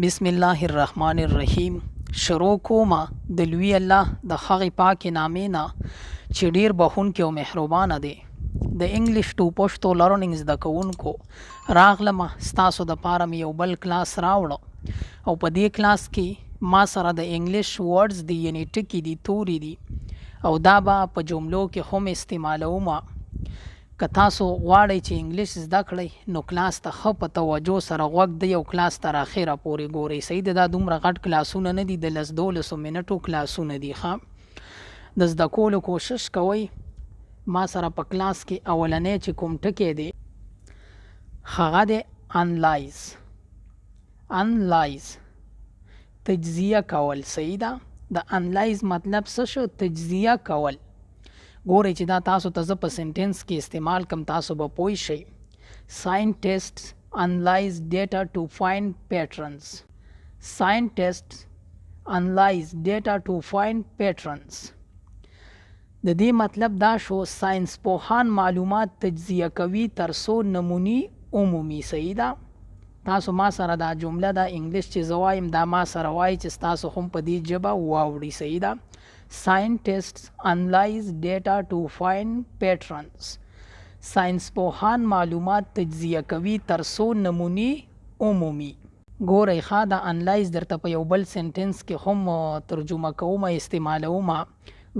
बिस्मिल्लाहिर्रहमानिर्रहीम। شروع کومه د لوی الله د هغې پاکې نامې نه چې ډیر بخښونکی او مهربانه دی. د انګلیش ټو پښتو لرنینګ زده کوونکو راغلمه ستاسو دپاره مې یو بل کلاس راوړه او په دې کلاس کې ما سره د انګلیش ورډز دي یعنی ټکي دي توري دي او دا به په جملو کې هم استعمالومه. که تاسو غواړئ چې انګلیش زده کړئ نو کلاس ته ښه په توجه سره غوږ دی او کلاس تر اخره پورې ګورئ. صحیح ده، دا دومره غټ کلاسونه نه دي، د 10-12 منټو کلاسونه دي. ښه د زده کولو کوشش کوئ. ما سره په کلاس کې اولنی چې کوم ټکی دی هغه دی انلایز. انلایز تجزیه کول. صحیح ده، د انلایز مطلب څه شو؟ تجزیه کول. ګورئ چې دا تاسو ته زه په سنټنس کې استعمال کم، تاسو به پوه شئ. Scientists analyze data to find patterns. Scientists analyze data to find patterns. د دې مطلب دا شو ساينس پوهان معلومات تجزیه کوي تر څو نمونې عمومي. صحیح ده، تاسو ما سره دا جمله د انګلیش چې زه وایم دا ما سره وایي چې تاسو هم په دې ژبه واوړئ. صحیح ده. Scientists analyze data to find patterns. ساينس پوهان معلومات تجزیه کوي تر څو نمونې عمومي. ګورئ ښه دا انلایز درته په یو بل سنټنس کې هم ترجمه کومه استعمالومه.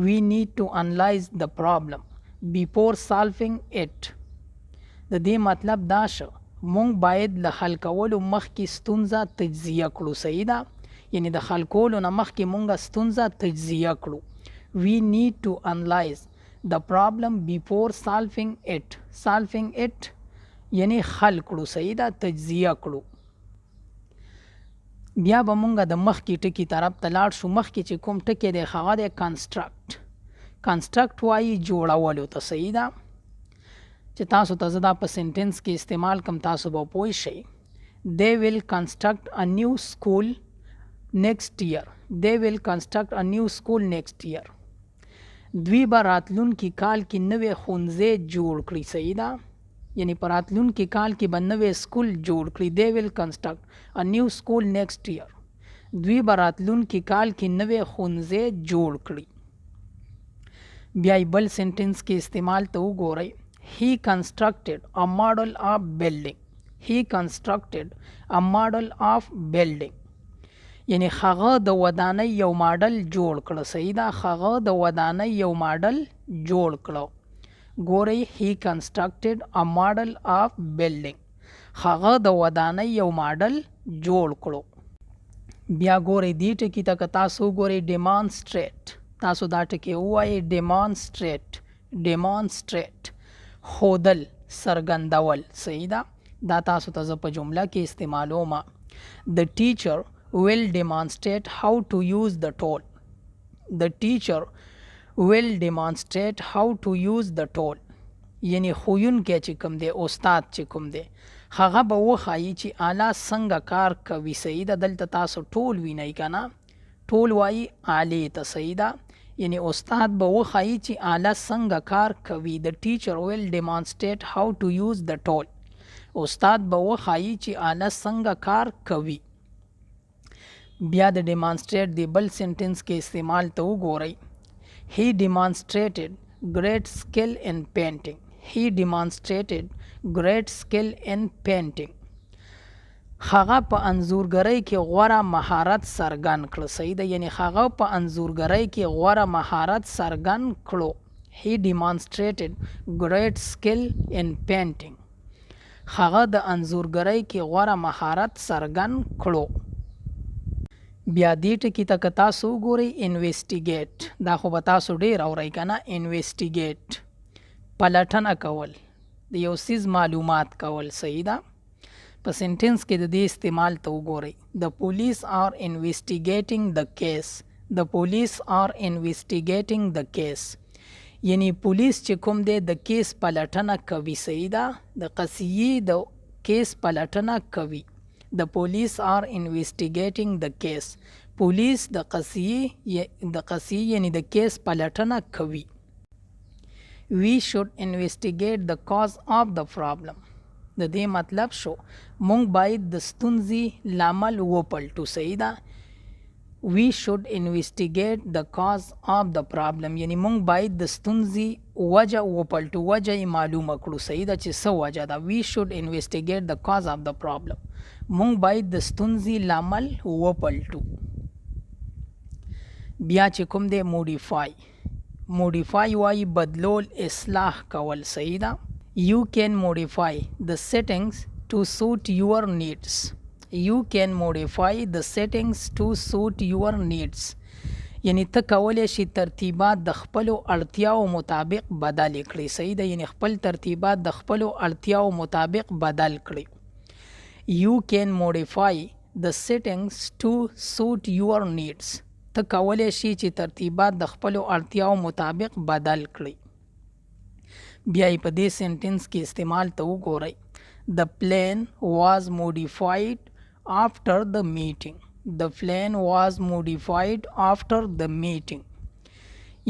We need to analyze the problem before solving it. د دې مطلب دا شو مونږ باید له حل کولو مخکې ستونزه تجزیه کړو. صحیح ده، یعنی د حل کولو نه مخکې مونږ ستونزه تجزیه کړو. We need to analyze the problem before solving it. Solving it یعنی حل کړو. صحیح ده، تجزیه کړو. بیا به مونږ د مخکې ټکي طرف ته لاړ شو. مخکې چې کوم ټکی دی هغه دی کنسټرکټ. کنسټرکټ وایي جوړولو ته. صحیح ده، چې تاسو ته زه دا په سنټنس کې استعمال کم تاسو به پوه شئ. They will construct a new school next year. They will construct a new school next year. دوی به راتلونکي کال کې نوی ښوونځی جوړ کړي. صحیح ده، یعنی په راتلونکي کال کې به نوی سکول جوړ کړي. They will construct a new school next year. دوی به راتلونکي کال کې نوی ښوونځی جوړ کړي. بیا یې بل سنټنس کې استعمال ته وګورئ. He constructed a model of building. He constructed a model of building. یعنی هغه د ودانۍ یو ماډل جوړ کړه. صحیح ده، هغه د ودانۍ یو ماډل جوړ کړه. ګورئ he constructed a model of building. هغه د ودانۍ یو ماډل جوړ کړو. بیا ګورئ دې ټکي ته که تاسو وګورئ demonstrate. تاسو دا ټکي ووایئ demonstrate. demonstrate ښودل، څرګندول. صحیح ده، دا تاسو ته زه په جمله کې استعمالومه. The teacher will demonstrate how to use the tool. The teacher will demonstrate how to use the tool. یعنی ښوونکی چې کوم دی، استاد چې کوم دی، هغه به وښایي چې آله څنګه کار کوي. صحیح ده، دلته تاسو ټول وینئ که نه، ټول وایي آلې ته. صحیح ده، یعنی استاد به وښایي چې آله څنګه کار کوي. The teacher will demonstrate how to use the tool. استاد به وښایي چې آله څنګه کار کوي. بیا د demonstrate دی بل سنټنس کې استعمال ته وګورئ. He demonstrated great skill in painting. He demonstrated great skill in painting. هغه په انځورګرۍ کې غوره مهارت څرګند کړ. صحیح ده، یعنی هغه په انځورګرۍ کې غوره مهارت څرګند کړو. He demonstrated great skill in painting. هغه د انځورګرۍ کې غوره مهارت څرګند کړو. بیا دې ټکي ته که تاسو وګورئ انویسټیګیټ. دا خو به تاسو ډېر اورئ که نه. انویسټیګیټ پلټنه کول، د یو څیز معلومات کول. صحیح ده، په سنټنس کې د دې استعمال ته وګورئ. The police are investigating the case. The police are investigating the case. یعنی پولیس چې کوم دی د کیس پلټنه کوي. صحیح ده، د قضیې د کیس پلټنه کوي. The police are investigating the case. پولیس د قضیې یعنی د کیس پلټنه کوي. We should investigate the cause of the problem. د دې مطلب شو مونږ باید د ستونزې لامل وپلټو. صحیح ده. we should investigate the cause of the problem. یعنی مونږ باید د ستونزې وجه وپلټو، وجه یې معلومه کړو. صحیح ده چې څه وجه ده. we should investigate the cause of the problem. مونږ باید د ستونزې لامل وپلټو. بیا چې کوم دی modify وایي بدلول، اصلاح کول. صحیح ده. you can modify the settings to suit your needs. you can modify the settings to suit your needs. یعنی ته کولی شي ترتیبات د خپلو اړتیاو مطابق بدل کړي. صحیح ده. یعنی خپل ترتیبات د خپلو اړتیاو مطابق بدل کړي. you can modify the settings to suit your needs. ته کولی شي چې ترتیبات د خپلو اړتیاو مطابق بدل کړي. بیا یې په دې سنټنس کې استعمال ته وګورئ. the plan was modified after the meeting. the plan was modified after the meeting.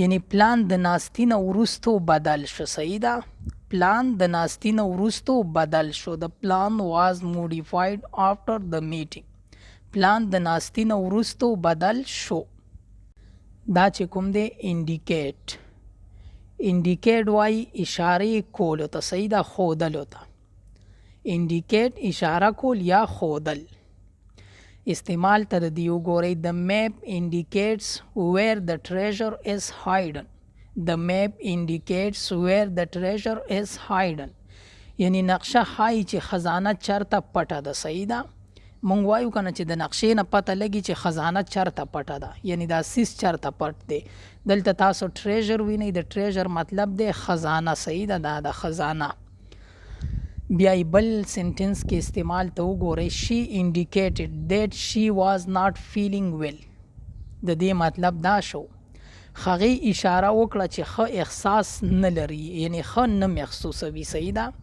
یعنی پلان د ناستې نه وروستو بدل شو. صحیح ده. پلان د ناستې نه وروستو بدل شو. the plan was modified after the meeting. پلان د ناستې نه وروستو بدل شو. دا چې کوم دی indicate وایي اشارې کولو ته. صحیح ده. ښودلو ته. indicate اشاره کول یا ښودل. استعمال ته د دې وګورئ. the map indicates where the treasure is hidden. the map indicates where the treasure is hidden. یعنی نقشه ښایي چې خزانه چرته پټه ده. صحیح ده. مونږ وایو کنه چې د نقشې نه پته لګي چې خزانه چرته پټه ده، یعنی دا سیس چرته پټ دی. دلته تاسو ټریژر وینئ، د ټریژر مطلب دی خزانه. صحیح ده. دا د خزانه. بیا بل سنټنس کې استعمال ته وګورئ. she indicated that she was not feeling well. د دې مطلب دا شو هغې اشاره وکړه چې ښه احساس نه لري، یعنی ښه نه محسوسوي. صحیح ده.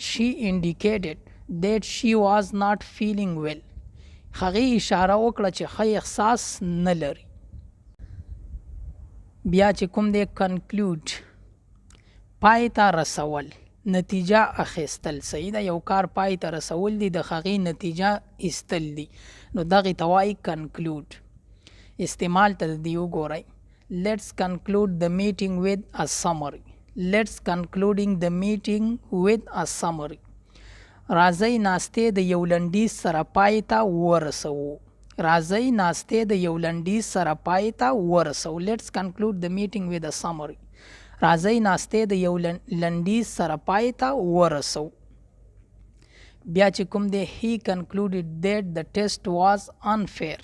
she indicated that she was not feeling well. هغې اشاره وکړه چې ښه احساس نه لري. بیا چې کوم دی conclude، پای ته رسول، نتیجه اخیستل. صحیح ده. یو کار پای ته رسول دی، د هغې نتیجه ایستل دی، نو دغې ته وایي conclude. استعمال ته د دې وګورئ. let's conclude the meeting with a summary. let's concluding the meeting with a summary. راځئ ناستې د یو لنډیز سره پای ته ورسوو. راځئ ناستې د یو لنډیز سره پای ته ورسوو. let's conclude the meeting with a summary. راځئ ناستې د یو لنډیز سره پای ته ورسوو. بیا چې کوم دی he concluded that the test was unfair.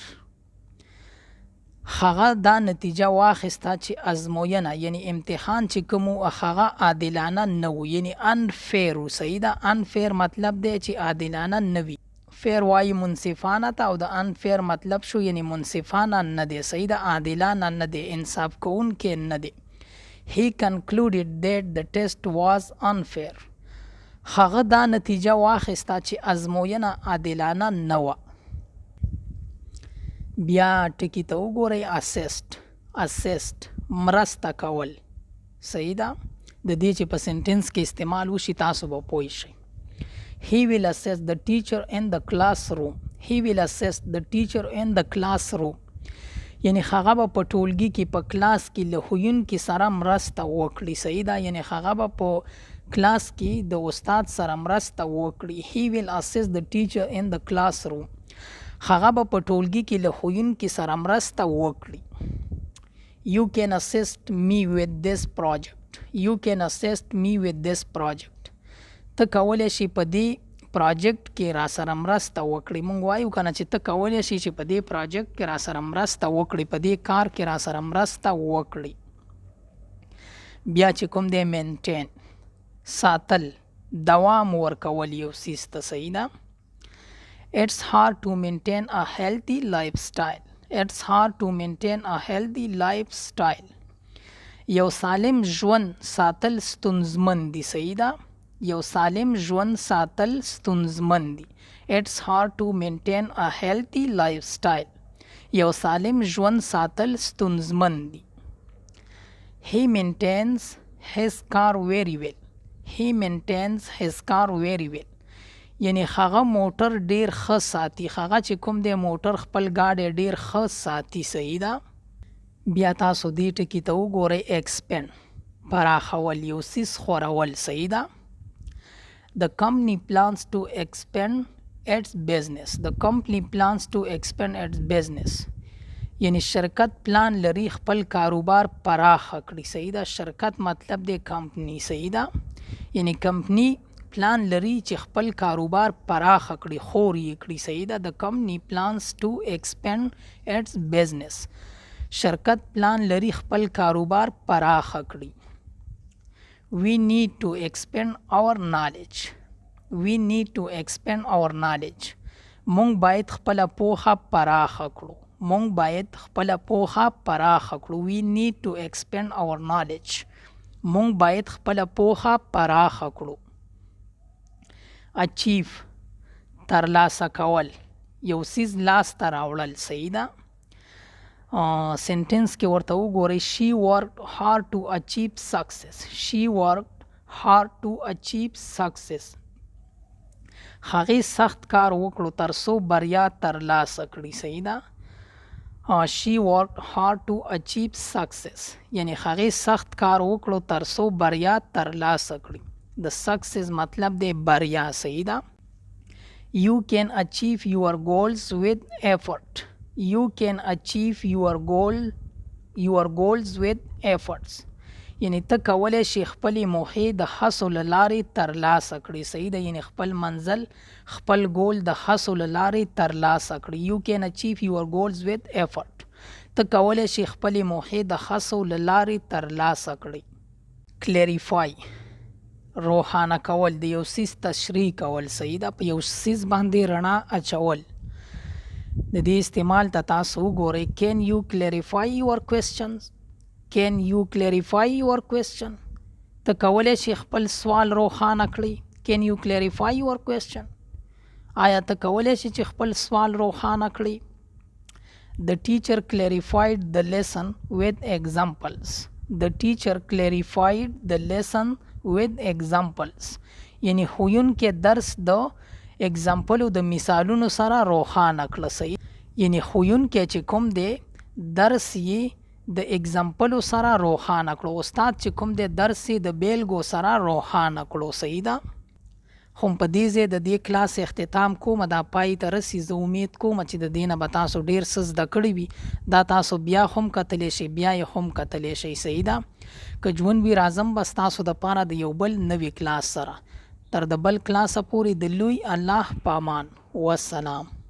هغه دا نتیجه واخیسته چې ازموینه یعنی امتحان چې کوم هغه عادلانه نه و، یعنی unfair و. صحیح ده. unfair مطلب دی چې عادلانه نه وي. fair وایي منصفانه ته، او د unfair مطلب شو یعنی منصفانه نه دی. صحیح ده. عادلانه نه دی، انصاف کوونکی نه دی. he concluded that the test was unfair. هغه دا نتیجه واخیسته چې ازموینه عادلانه نه و. بیا ټکی ته وګورئ. assist مرسته کول. صحیح ده. د دې چې په سنټنس کې استعمال وشي تاسو به پوه شئ. he will assess the teacher in the classroom. he will assess the teacher in the classroom. یعنی هغه به په ټولګي کې په کلاس کې له ښوونکي سره مرسته وکړي. صحیح ده. یعنی هغه به په کلاس کې د استاد سره مرسته وکړي. he will assess the teacher in the classroom. هغه به په ټولګي کې له ښوونکي سره مرسته وکړي. you can assist me with this project. you can assist me with this project. ته کولی شي په دې پراجکټ کې را سره مرسته وکړي. مونږ وایو کنه چې ته کولی شي چې په دې پراجکټ کې را سره مرسته وکړي، په دې کار کې را سره مرسته وکړي. بیا چې کوم دی مینټین، ساتل، دوام ورکول یو څیز ته. صحیح ده. it's hard to maintain a healthy lifestyle. it's hard to maintain a healthy lifestyle. یو سالم ژوند ساتل ستونزمن دي. صحیح ده. یو سالم ژوند ساتل ستونزمن دي. it's hard to maintain a healthy lifestyle. یو سالم ژوند ساتل ستونزمن دي. he maintains his car very well. he maintains his car very well. یعنی هغه موټر ډیر ښه ساتي، هغه چې کوم دی موټر خپل ګاډی ډیر ښه ساتي. صحیح ده. بیا تاسو دې ټکي ته وګورئ expand پراخول، یو څیز خورول. صحیح ده. The company plans to expand its business. The company plans to expand its business. یعنی شرکت پلان لري خپل کاروبار پراخ کړي. صحیح ده. شرکت مطلب دی کمپنی. صحیح ده. یعنی کمپنی پلان لري چې خپل کاروبار پراخ کړي، خور یې کړي. صحیح ده. The company plans to expand its business. شرکت پلان لري خپل کاروبار پراخ کړي. We need to expand our knowledge. We need to expand our knowledge. مونږ باید خپل پوهه پراخ کړو. مونږ باید خپل پوهه پراخ کړو. We need to expand our knowledge. مونږ باید خپل پوهه پراخ کړو. Achieve ترلاسه کول، یو څیز لاس ته راوړل. صحیح ده. سنټنس کې ورته وګورئ. She worked hard to achieve success. She worked hard to achieve success. هغې سخت کار وکړو تر څو بریا ترلاسه کړي. صحیح ده. She worked hard to achieve success. یعنی هغې سخت کار وکړو تر څو بریا ترلاسه کړي. د سکسس مطلب دی بریا. صحیح ده. You can achieve your goals with effort. You can achieve your goals with efforts. یعنی ته کولی شي خپلې موخې د هڅو له لارې ترلاسه کړي. صحیح ده. یعنی خپل منزل خپل ګول د هڅو له لارې ترلاسه کړي. You can achieve your goals with effort. ته کولی شي خپلې موخې د هڅو له لارې ترلاسه کړي. Clarify روښانه کول، د یو څیز تشریح کول. صحیح ده. په یو څیز باندې رڼا اچول. د دې استعمال ته تاسو وګورئ. Can you clarify your questions? Can you clarify your question? ته کولی شي خپل سوال روښانه کړي. Can you clarify your question? آیا ته کولی شي چې خپل سوال روښانه کړي. The teacher clarified the lesson with examples. The teacher clarified the lesson with examples. یعنی ښوونکی درس د اگزامپلو د مثالونو سره روښانه کړه. صحیح. یعنی ښوونکی چې کوم دی درس یې د اگزامپلو سره روښانه کړو. استاد چې کوم دی درس یې د بیلګو سره روښانه کړو. صحیح ده. خو په دې ځای د دې کلاس اختتام کوم، دا پای ته رسي. زه امید کوم چې د دې نه به تاسو ډېر څه زده کړي وي. دا تاسو بیا هم کتلی شئ، بیا یې هم کتلی شئ. صحیح ده. که ژوند وي راځم به ستاسو دپاره د یو بل نوي کلاس سره. تر د بل کلاسه پورې د لوی الله په امان. والسلام.